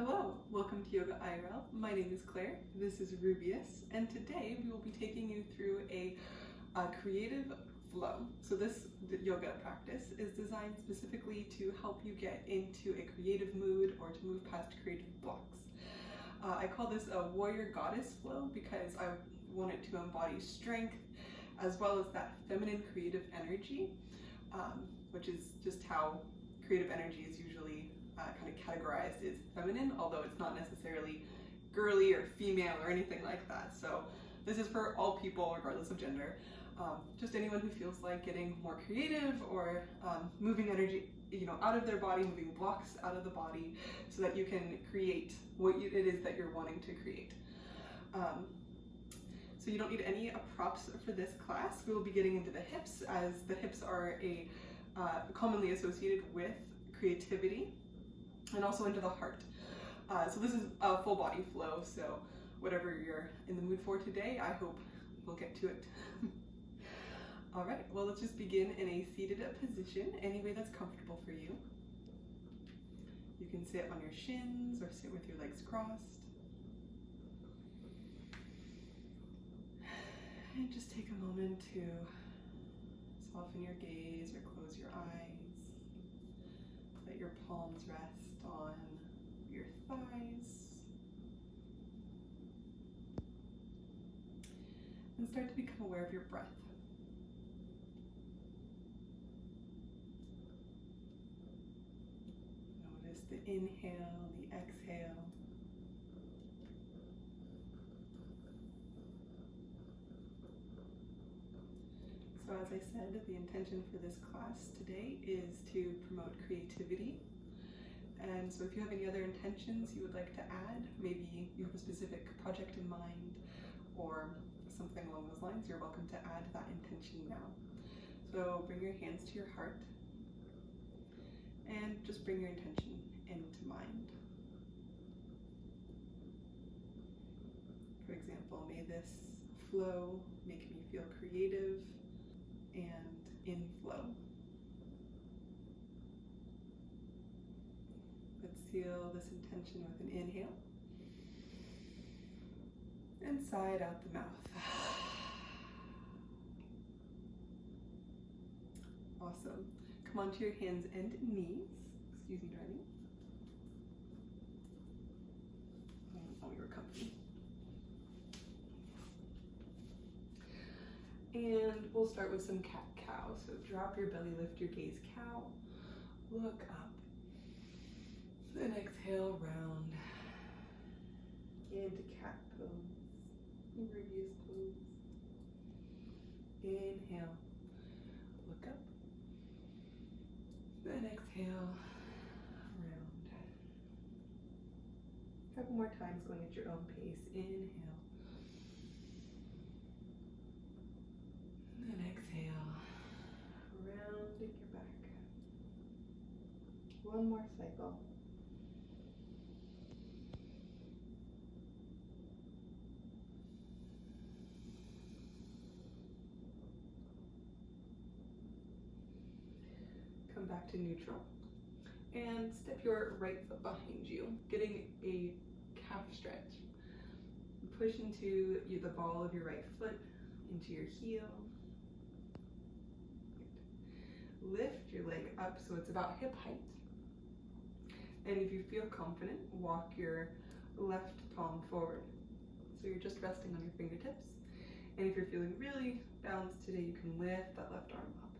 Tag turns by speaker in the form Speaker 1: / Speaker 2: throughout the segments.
Speaker 1: Hello, welcome to Yoga IRL. My name is Claire, this is Rubius, and today we will be taking you through a creative flow. So this yoga practice is designed specifically to help you get into a creative mood or to move past creative blocks. I call this a warrior goddess flow because I want it to embody strength as well as that feminine creative energy, which is just how creative energy is usually kind of categorized as feminine, although it's not necessarily girly or female or anything like that. So this is for all people regardless of gender. Just anyone who feels like getting more creative or moving energy, out of their body, moving blocks out of the body so that you can create what it is that you're wanting to create. So you don't need any props for this class. We will be getting into the hips, as the hips are commonly associated with creativity, and also into the heart. So this is a full body flow, so whatever you're in the mood for today, I hope we'll get to it. All right, well, let's just begin in a seated position, any way that's comfortable for you. You can sit on your shins or sit with your legs crossed. And just take a moment to soften your gaze or close your eyes. Let your palms rest on your thighs. And start to become aware of your breath. Notice the inhale, the exhale. So as I said, the intention for this class today is to promote creativity. And so if you have any other intentions you would like to add, maybe you have a specific project in mind or something along those lines, you're welcome to add that intention now. So bring your hands to your heart and just bring your intention into mind. For example, may this flow make me feel creative and in flow. Let's seal this intention with an inhale and sigh out the mouth. Awesome. Come onto your hands and knees. Excuse me, darling. Oh, you're comfy. And we'll start with some cat-cow. So drop your belly, lift your gaze, cow. Look up. Then exhale, round. Into cat pose. Previous pose. Inhale. Look up. Then exhale, round. A couple more times going at your own pace. Inhale. And exhale, rounding your back. One more cycle. Come back to neutral and step your right foot behind you, getting a calf stretch. Push into the ball of your right foot, into your heel. Lift your leg up so it's about hip height. And if you feel confident, walk your left palm forward. So you're just resting on your fingertips. And if you're feeling really balanced today, you can lift that left arm up.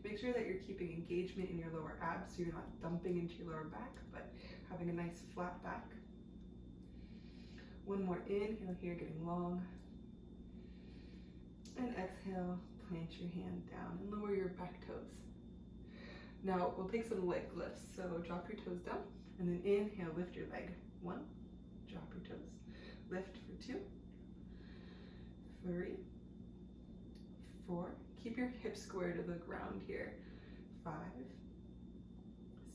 Speaker 1: Make sure that you're keeping engagement in your lower abs so you're not dumping into your lower back, but having a nice flat back. One more inhale here, getting long. And exhale. Plant your hand down and lower your back toes. Now we'll take some leg lifts. So drop your toes down and then inhale, lift your leg. 1, drop your toes. Lift for 2, 3, 4. Keep your hips square to the ground here. 5,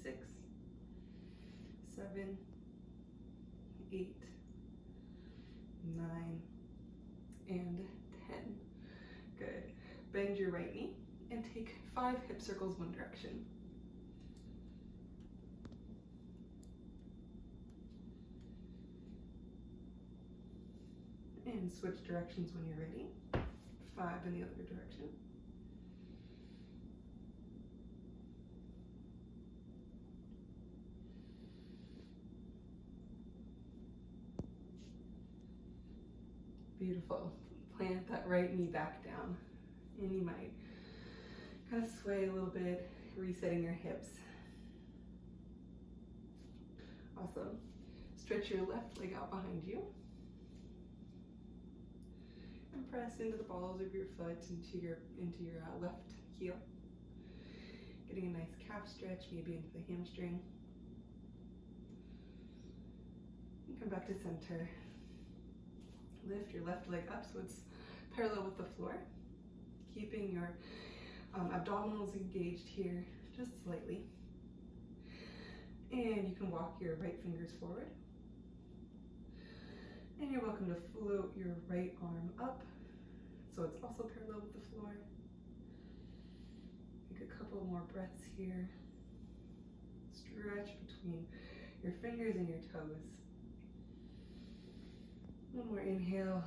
Speaker 1: 6, 7, 8, 9, and 10. Good. Bend your right knee and take 5 hip circles one direction. And switch directions when you're ready. 5 in the other direction. Beautiful. Plant that right knee back down. And you might kind of sway a little bit, resetting your hips. Awesome. Stretch your left leg out behind you. And press into the balls of your foot, into your left heel. Getting a nice calf stretch, maybe into the hamstring. And come back to center. Lift your left leg up so it's parallel with the floor. Keeping your abdominals engaged here just slightly. And you can walk your right fingers forward. And you're welcome to float your right arm up so it's also parallel with the floor. Take a couple more breaths here. Stretch between your fingers and your toes. One more inhale,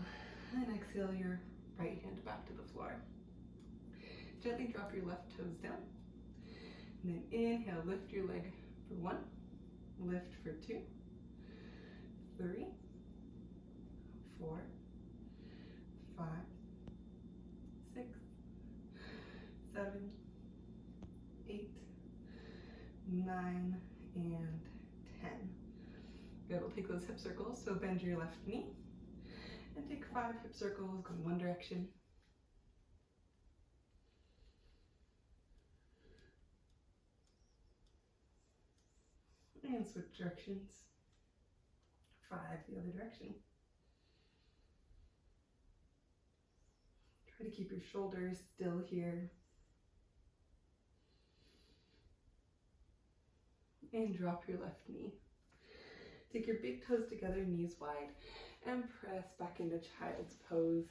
Speaker 1: and exhale your right hand back to the floor. Gently drop your left toes down. And then inhale, lift your leg for 1, lift for 2, 3, 4, 5, 6, 7, 8, 9, and 10. Good, we'll take those hip circles. So bend your left knee and take 5 hip circles going one direction. And switch directions. 5 the other direction. Try to keep your shoulders still here. And drop your left knee. Take your big toes together, knees wide, and press back into child's pose.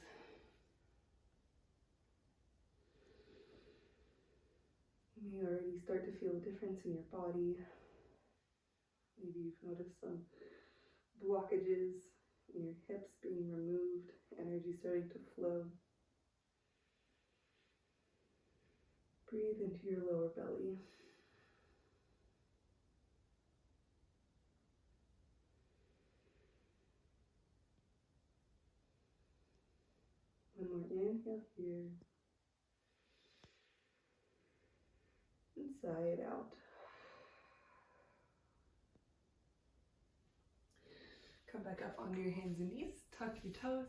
Speaker 1: You may already start to feel a difference in your body. Maybe you've noticed some blockages in your hips being removed, energy starting to flow. Breathe into your lower belly. One more inhale here. And sigh it out. Come back up onto your hands and knees, tuck your toes,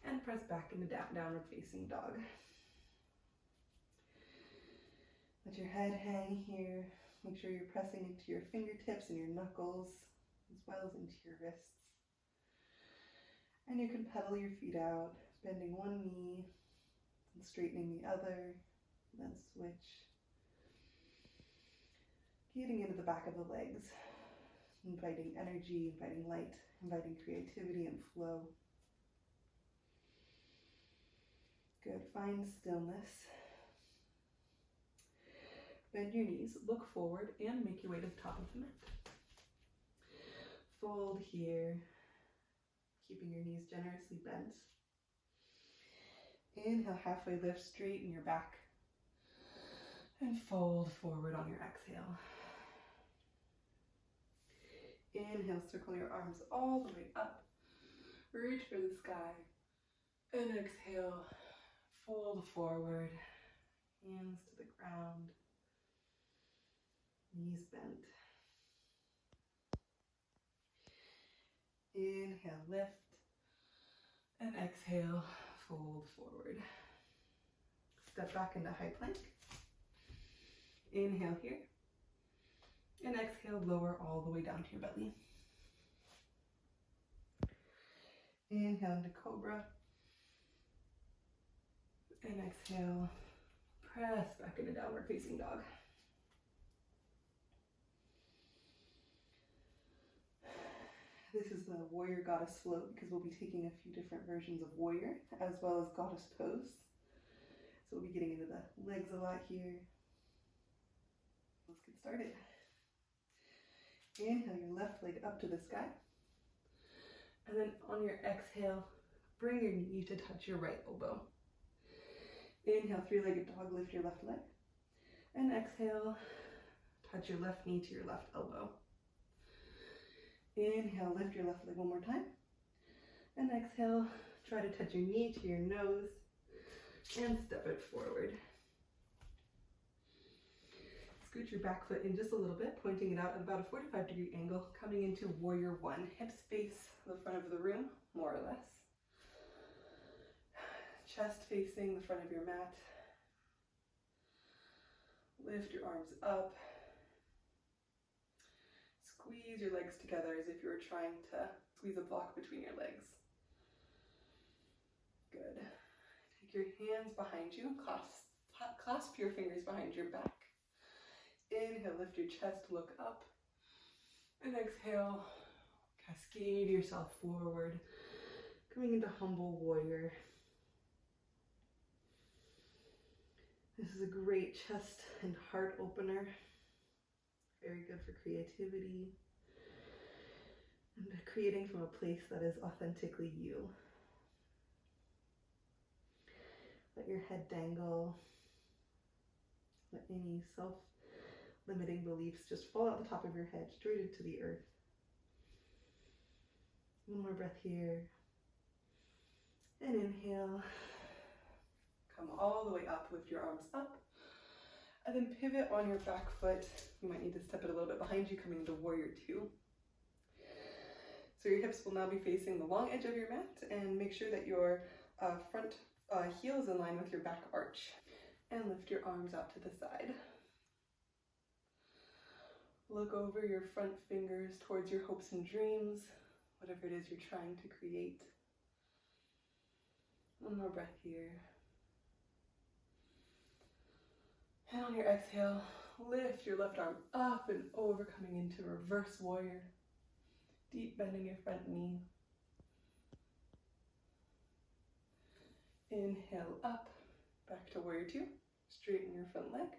Speaker 1: and press back into downward facing dog. Let your head hang here. Make sure you're pressing into your fingertips and your knuckles, as well as into your wrists. And you can pedal your feet out, bending one knee and straightening the other, then switch. Getting into the back of the legs, inviting energy, inviting light, inviting creativity and flow. Good, find stillness. Bend your knees, look forward, and make your way to the top of the mat. Fold here, keeping your knees generously bent. Inhale, halfway lift, straighten your back. And fold forward on your exhale. Inhale, circle your arms all the way up. Reach for the sky. And exhale, fold forward. Hands to the ground. Knees bent. Inhale, lift. And exhale, fold forward. Step back into high plank. Inhale here. And exhale, lower all the way down to your belly. Inhale into cobra. And exhale, press back into downward facing dog. This is the warrior goddess float because we'll be taking a few different versions of warrior as well as goddess pose. So we'll be getting into the legs a lot here. Let's get started. Inhale your left leg up to the sky. And then on your exhale, bring your knee to touch your right elbow. Inhale, three-legged dog, lift your left leg. And exhale, touch your left knee to your left elbow. Inhale, lift your left leg one more time. And exhale, try to touch your knee to your nose and step it forward. Scoot your back foot in just a little bit, pointing it out at about a 45-degree angle, coming into warrior one. Hips face the front of the room, more or less. Chest facing the front of your mat. Lift your arms up. Squeeze your legs together as if you were trying to squeeze a block between your legs. Good. Take your hands behind you, clasp your fingers behind your back. Inhale, lift your chest, look up. And exhale, cascade yourself forward, coming into humble warrior. This is a great chest and heart opener. Very good for creativity and creating from a place that is authentically you. Let your head dangle. Let any self-limiting beliefs just fall out the top of your head, straight into the earth. One more breath here. And inhale. Come all the way up, lift your arms up. And then pivot on your back foot. You might need to step it a little bit behind you, coming into warrior two. So your hips will now be facing the long edge of your mat, and make sure that your front heel is in line with your back arch. And lift your arms out to the side. Look over your front fingers towards your hopes and dreams, whatever it is you're trying to create. One more breath here. And on your exhale, lift your left arm up and over, coming into reverse warrior. Deep bending your front knee. Inhale up, back to warrior two. Straighten your front leg.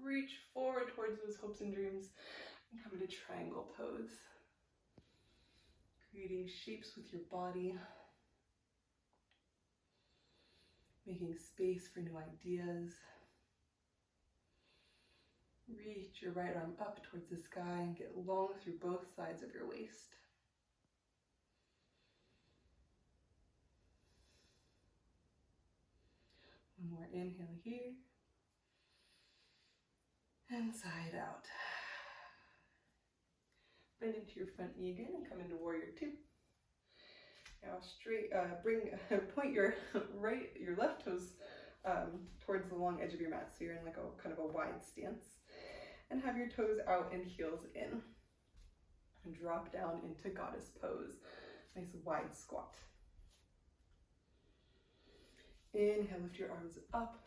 Speaker 1: Reach forward towards those hopes and dreams and come into triangle pose. Creating shapes with your body. Making space for new ideas. Reach your right arm up towards the sky and get long through both sides of your waist. One more inhale here. And side out. Bend into your front knee again and come into warrior two. Now point your left toes towards the long edge of your mat, so you're in like a kind of a wide stance. And have your toes out and heels in. And drop down into goddess pose. Nice wide squat. Inhale, lift your arms up.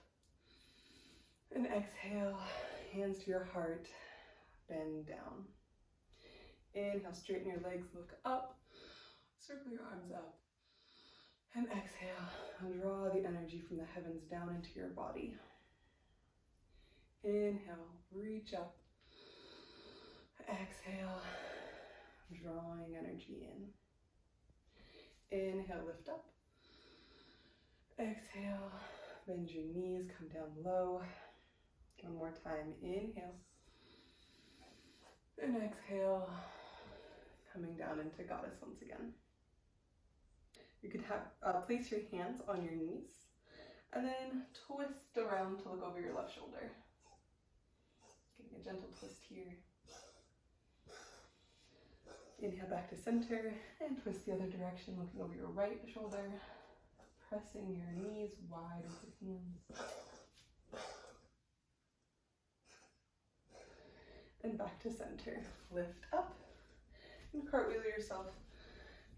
Speaker 1: And exhale, hands to your heart, bend down. Inhale, straighten your legs, look up. Circle your arms up. And exhale, draw the energy from the heavens down into your body. Inhale, reach up. Exhale, drawing energy in. Inhale, lift up. Exhale, bend your knees, come down low. One more time, inhale. And exhale, coming down into goddess once again. You could place your hands on your knees and then twist around to look over your left shoulder. Getting a gentle twist here. Inhale back to center and twist the other direction, looking over your right shoulder. Pressing your knees wide with your hands. And back to center. Lift up and cartwheel yourself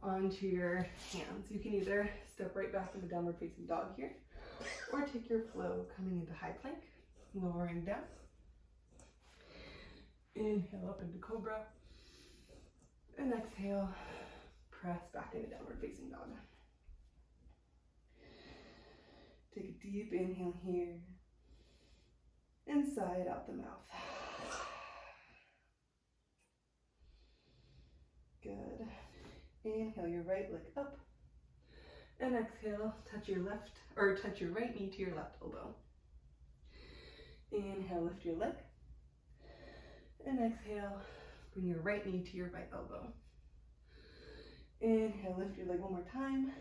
Speaker 1: onto your hands. You can either step right back into downward facing dog here, or take your flow coming into high plank, lowering down. Inhale up into cobra. And exhale, press back into downward facing dog. Take a deep inhale here. And sigh out the mouth. Good. Inhale your right leg up. And exhale, touch your right knee to your left elbow. Inhale, lift your leg. And exhale, bring your right knee to your right elbow. Inhale, lift your leg one more time.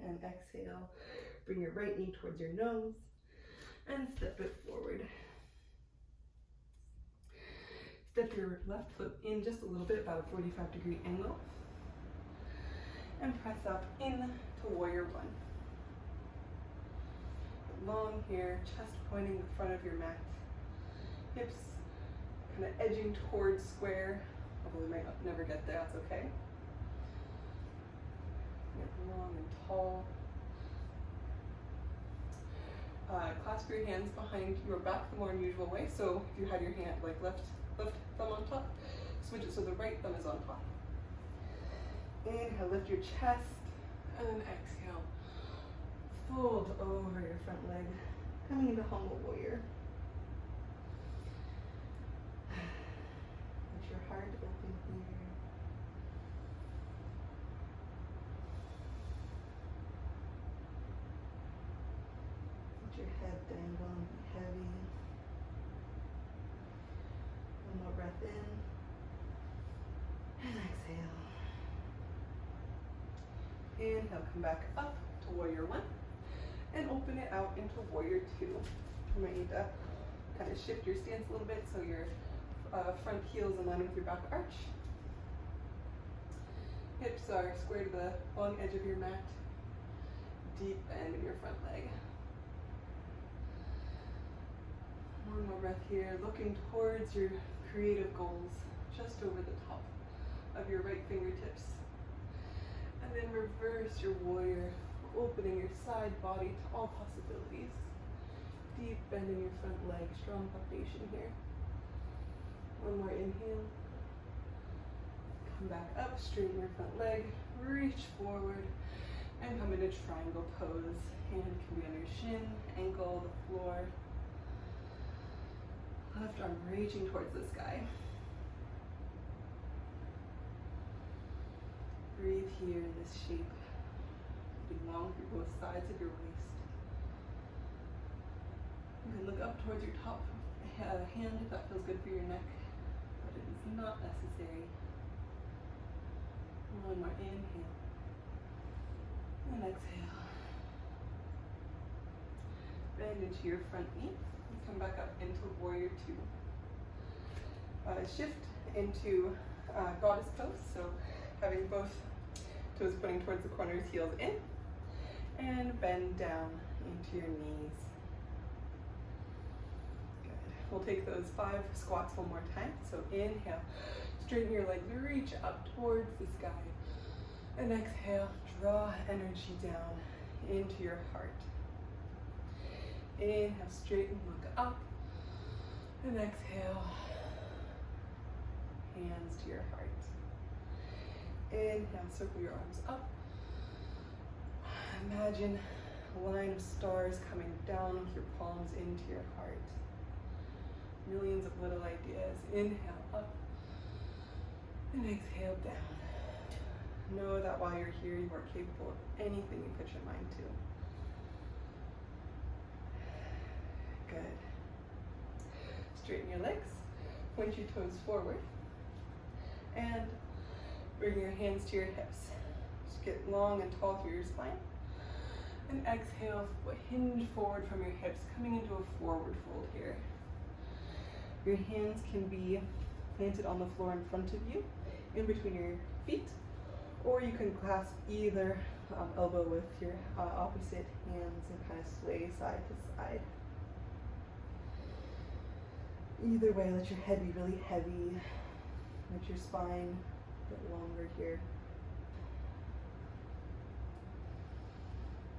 Speaker 1: And exhale, bring your right knee towards your nose. And step it forward. Step your left foot in just a little bit, about a 45-degree angle. And press up into warrior one. Long here, chest pointing the front of your mat. Hips kind of edging towards square, although we might never get there, that's okay. Get long and tall. Clasp your hands behind your back the more unusual way. So if you had your hand like left thumb on top, switch it so the right thumb is on top. Inhale, lift your chest, and then exhale. Fold over your front leg, coming into humble warrior. Let your heart open here. Let your head dangle and be heavy. One more breath in, and exhale. Inhale, come back up to warrior one, and open it out into warrior two. You might need to kind of shift your stance a little bit so your front heel is in line with your back arch. Hips are square to the long edge of your mat. Deep bend in your front leg. One more breath here, looking towards your creative goals, just over the top of your right fingertips. And then reverse your warrior, opening your side body to all possibilities. Deep bend in your front leg, strong foundation here. One more inhale. Come back up, straighten your front leg, reach forward, and come into triangle pose. Hand can be on your shin, ankle, the floor. Left arm reaching towards the sky. Breathe here in this shape. Getting long through both sides of your waist. You can look up towards your top hand if that feels good for your neck, but it is not necessary. One more inhale. And exhale. Bend into your front knee. Come back up into warrior two. Shift into goddess pose, so having both toes pointing towards the corners, heels in, and bend down into your knees. Good. We'll take those 5 squats one more time. So inhale, straighten your legs, reach up towards the sky, and exhale, draw energy down into your heart. Inhale, straighten, look up, and exhale, hands to your heart. Inhale, circle your arms up. Imagine a line of stars coming down with your palms into your heart. Millions of little ideas. Inhale, up, and exhale, down. Know that while you're here, you are capable of anything you put your mind to. Good. Straighten your legs, point your toes forward, and bring your hands to your hips. Just get long and tall through your spine. And exhale, hinge forward from your hips, coming into a forward fold here. Your hands can be planted on the floor in front of you, in between your feet, or you can clasp either elbow with your opposite hands and kind of sway side to side. Either way, let your head be really heavy. Let your spine get longer here.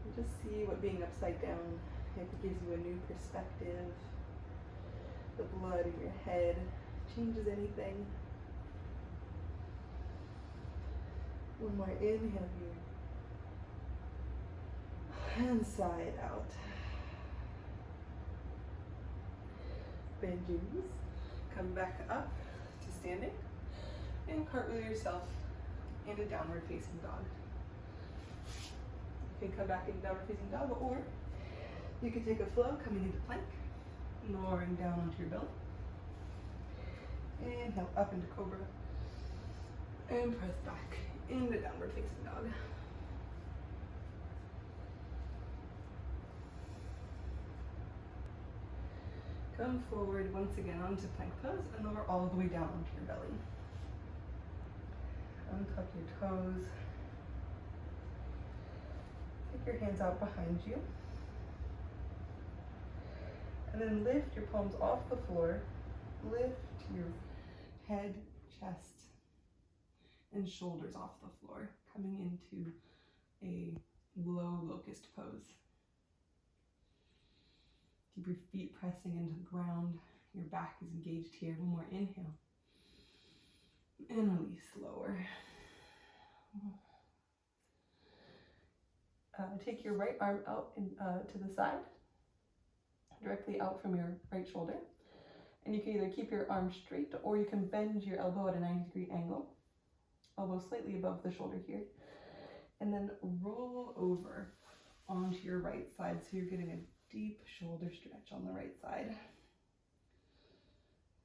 Speaker 1: And just see what being upside down, if it gives you a new perspective. The blood in your head changes anything. One more inhale here. And side out. Bend your knees, come back up to standing, and cartwheel yourself into downward facing dog. You can come back into downward facing dog, or you can take a flow coming into plank, lowering down onto your belly. Inhale up into cobra, and press back into downward facing dog. Come forward once again onto plank pose and lower all the way down onto your belly. Untuck your toes. Take your hands out behind you. And then lift your palms off the floor. Lift your head, chest, and shoulders off the floor, coming into a low locust pose. Keep your feet pressing into the ground. Your back is engaged here. One more inhale. And release, lower. Take your right arm out to the side, directly out from your right shoulder. And you can either keep your arm straight, or you can bend your elbow at a 90-degree angle. Elbow slightly above the shoulder here. And then roll over onto your right side, so you're getting a deep shoulder stretch on the right side.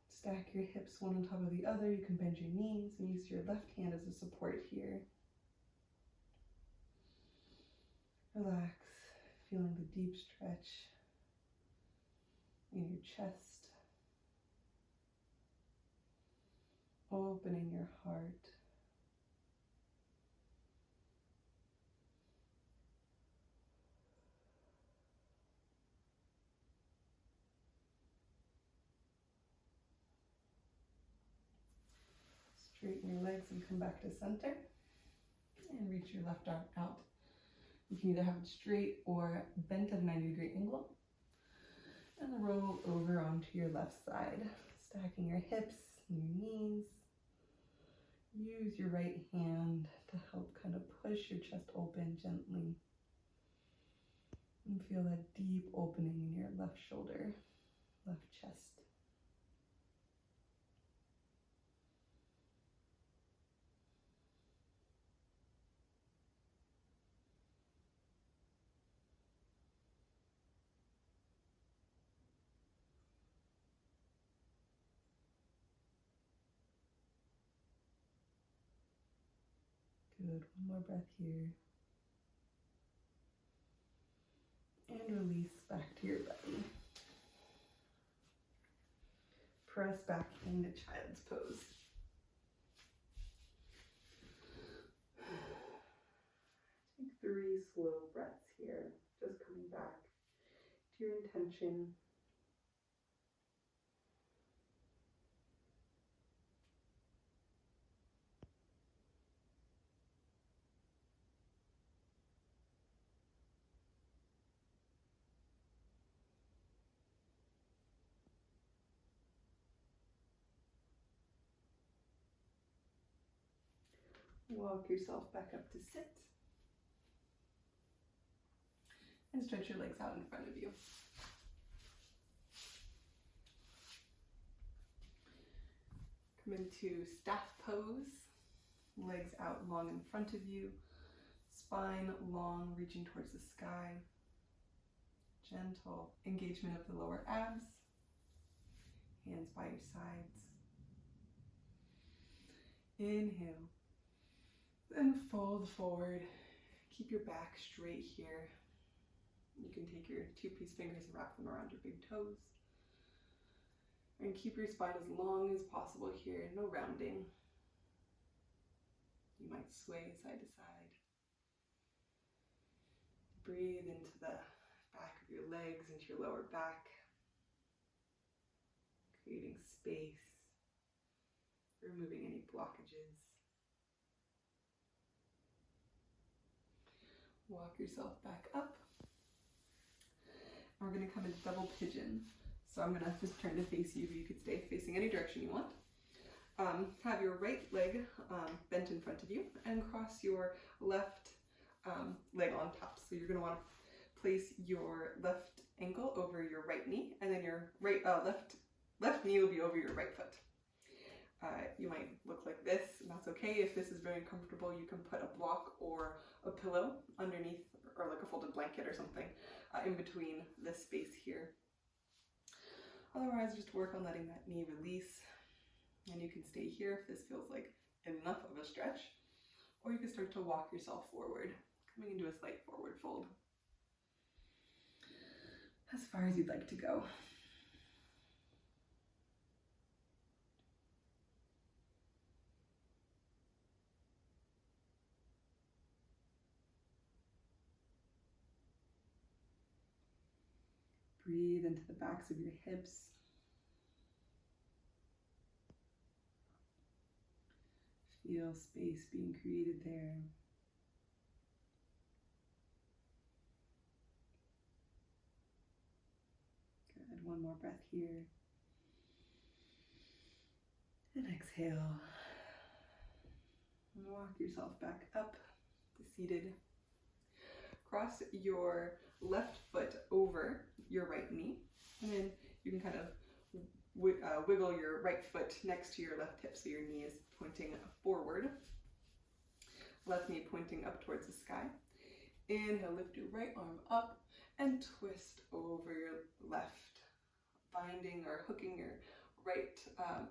Speaker 1: Stack your hips one on top of the other. You can bend your knees and use your left hand as a support here. Relax, feeling the deep stretch in your chest. Opening your heart. Straighten your legs and come back to center. And reach your left arm out. You can either have it straight or bent at a 90-degree angle. And roll over onto your left side, stacking your hips and your knees. Use your right hand to help kind of push your chest open gently. And feel that deep opening in your left shoulder, left chest. Good, one more breath here. And release back to your belly. Press back into child's pose. Take 3 slow breaths here, just coming back to your intention. Walk yourself back up to sit. And stretch your legs out in front of you. Come into staff pose. Legs out long in front of you. Spine long, reaching towards the sky. Gentle engagement of the lower abs. Hands by your sides. Inhale. Then fold forward. Keep your back straight here. You can take your 2-piece fingers and wrap them around your big toes. And keep your spine as long as possible here, no rounding. You might sway side to side. Breathe into the back of your legs, into your lower back. Creating space, removing any blockages. Walk yourself back up. And we're going to come into double pigeon. So I'm going to just turn to face you, but you could stay facing any direction you want. Have your right leg bent in front of you and cross your left leg on top. So you're going to want to place your left ankle over your right knee, and then your right left knee will be over your right foot. you might look like this, and that's okay. If this is very uncomfortable, you can put a block or a pillow underneath, or like a folded blanket or something in between this space here. Otherwise, just work on letting that knee release, and you can stay here if this feels like enough of a stretch, or you can start to walk yourself forward, coming into a slight forward fold, as far as you'd like to go. Breathe into the backs of your hips. Feel space being created there. Good. One more breath here. And exhale. And walk yourself back up to seated. Cross your left foot over your right knee, and then you can kind of wiggle your right foot next to your left hip so your knee is pointing forward. Left knee pointing up towards the sky. Inhale, lift your right arm up and twist over your left, binding or hooking your right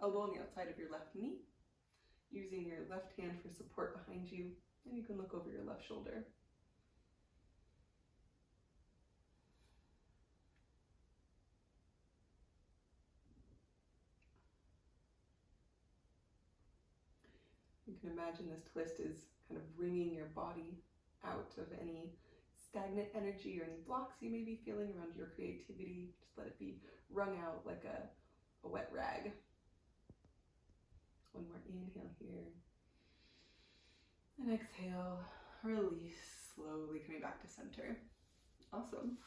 Speaker 1: elbow on the outside of your left knee, using your left hand for support behind you, and you can look over your left shoulder. You can imagine this twist is kind of wringing your body out of any stagnant energy or any blocks you may be feeling around your creativity. Just let it be wrung out like a wet rag. One more inhale here. And exhale, release, slowly coming back to center. Awesome.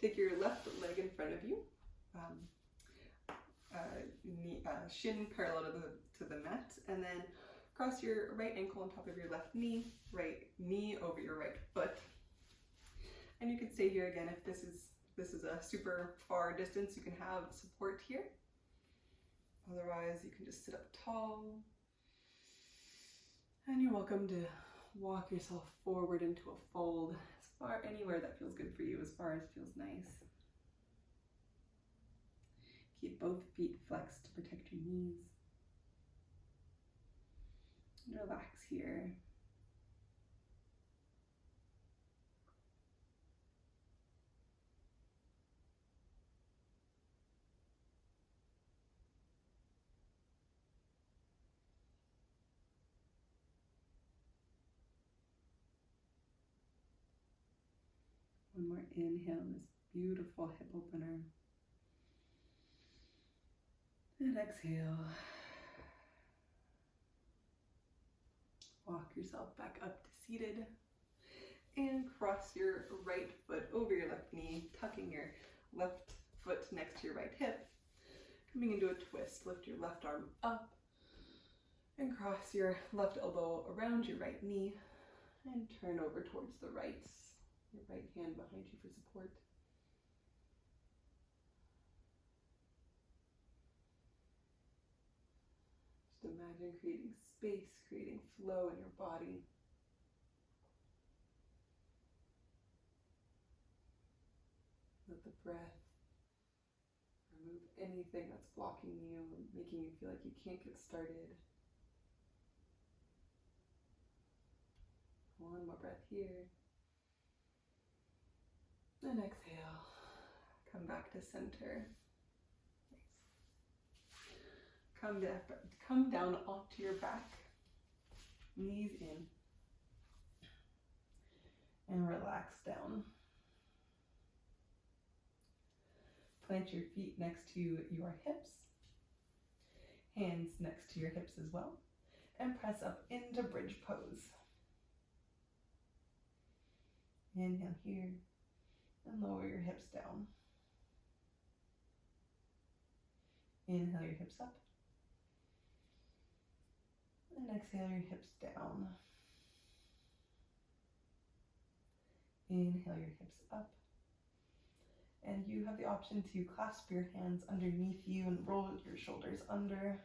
Speaker 1: Take your left leg in front of you. Shin parallel to the mat, and then cross your right ankle on top of your left knee, right knee over your right foot. And you can stay here again if this is a super far distance. You can have support here. Otherwise, you can just sit up tall. And you're welcome to walk yourself forward into a fold, as far anywhere that feels good for you, as far as feels nice. Keep both feet flexed to protect your knees. And relax here. One more inhale in this beautiful hip opener. And exhale. Walk yourself back up to seated. And cross your right foot over your left knee, tucking your left foot next to your right hip. Coming into a twist, lift your left arm up and cross your left elbow around your right knee and turn over towards the right. Your right hand behind you for support. Just imagine creating space, creating flow in your body. Let the breath remove anything that's blocking you and making you feel like you can't get started. One more breath here. And exhale. Come back to center. Nice. Come down onto your back. Knees in. And relax down. Plant your feet next to your hips. Hands next to your hips as well. And press up into bridge pose. Inhale here. And lower your hips down. Inhale your hips up. And exhale your hips down. Inhale your hips up. And you have the option to clasp your hands underneath you and roll your shoulders under.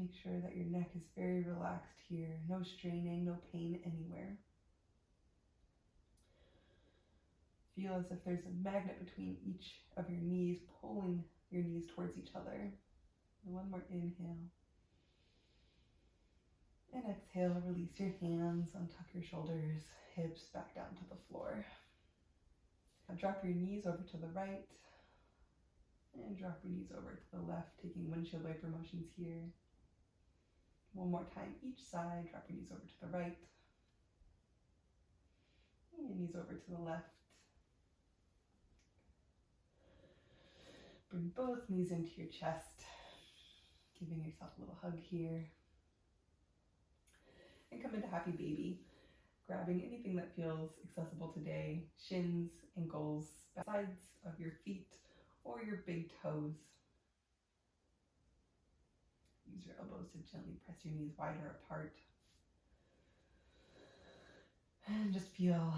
Speaker 1: Make sure that your neck is very relaxed here. No straining, no pain anywhere. Feel as if there's a magnet between each of your knees, pulling your knees towards each other. And one more inhale. And exhale, release your hands, untuck your shoulders, hips back down to the floor. Now drop your knees over to the right, and drop your knees over to the left, taking windshield wiper motions here. One more time each side, drop your knees over to the right, and your knees over to the left. Bring both knees into your chest, giving yourself a little hug here. And come into happy baby, grabbing anything that feels accessible today, shins, ankles, sides of your feet, or your big toes. Use your elbows to gently press your knees wider apart. And just feel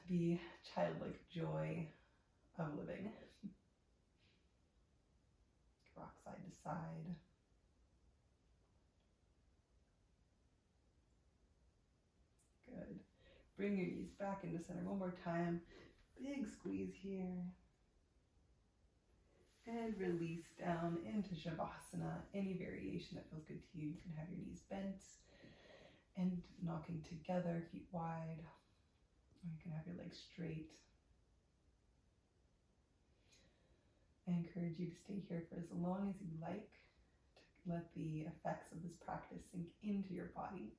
Speaker 1: the childlike joy of living. Rock side to side. Good. Bring your knees back into center one more time. Big squeeze here. And release down into Shavasana. Any variation that feels good to you. You can have your knees bent and knocking together, feet wide. Or you can have your legs straight. I encourage you to stay here for as long as you like to let the effects of this practice sink into your body.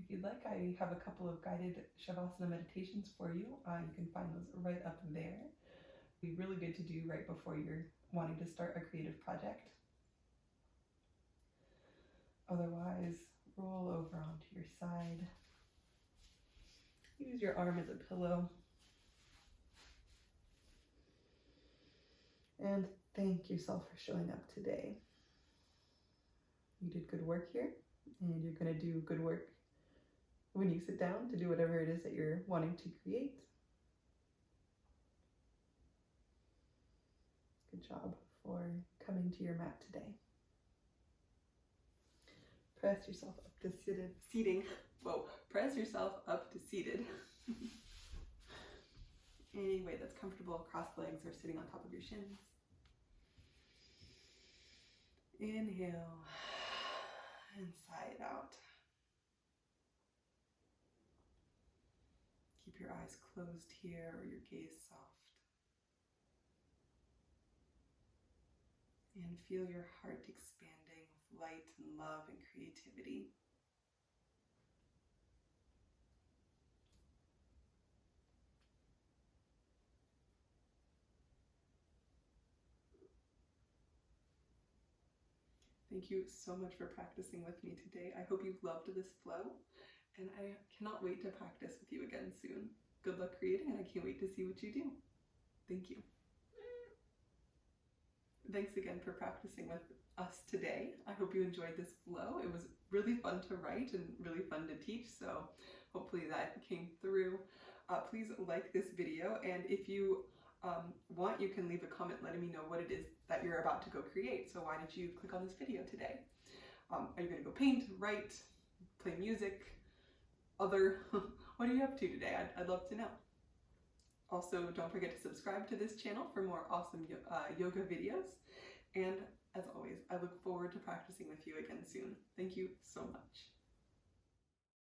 Speaker 1: If you'd like, I have a couple of guided Shavasana meditations for you. You can find those right up there. Be really good to do right before you're wanting to start a creative project. Otherwise, roll over onto your side. Use your arm as a pillow. And thank yourself for showing up today. You did good work here, and you're going to do good work when you sit down to do whatever it is that you're wanting to create. Good job for coming to your mat today. Press yourself up to seating. Whoa, press yourself up to seated. Any way that's comfortable, crossed legs or sitting on top of your shins. Inhale and sigh it out. Keep your eyes closed here or your gaze soft. And feel your heart expanding with light and love and creativity. Thank you so much for practicing with me today. I hope you loved this flow, and I cannot wait to practice with you again soon. Good luck creating, and I can't wait to see what you do. Thank you. Thanks again for practicing with us today. I hope you enjoyed this flow. It was really fun to write and really fun to teach, so hopefully that came through. Please like this video, and if you want, you can leave a comment letting me know what it is that you're about to go create. So why did you click on this video today? Are you going to go paint, write, play music, what are you up to today? I'd love to know. Also, don't forget to subscribe to this channel for more awesome yoga videos. And as always, I look forward to practicing with you again soon. Thank you so much.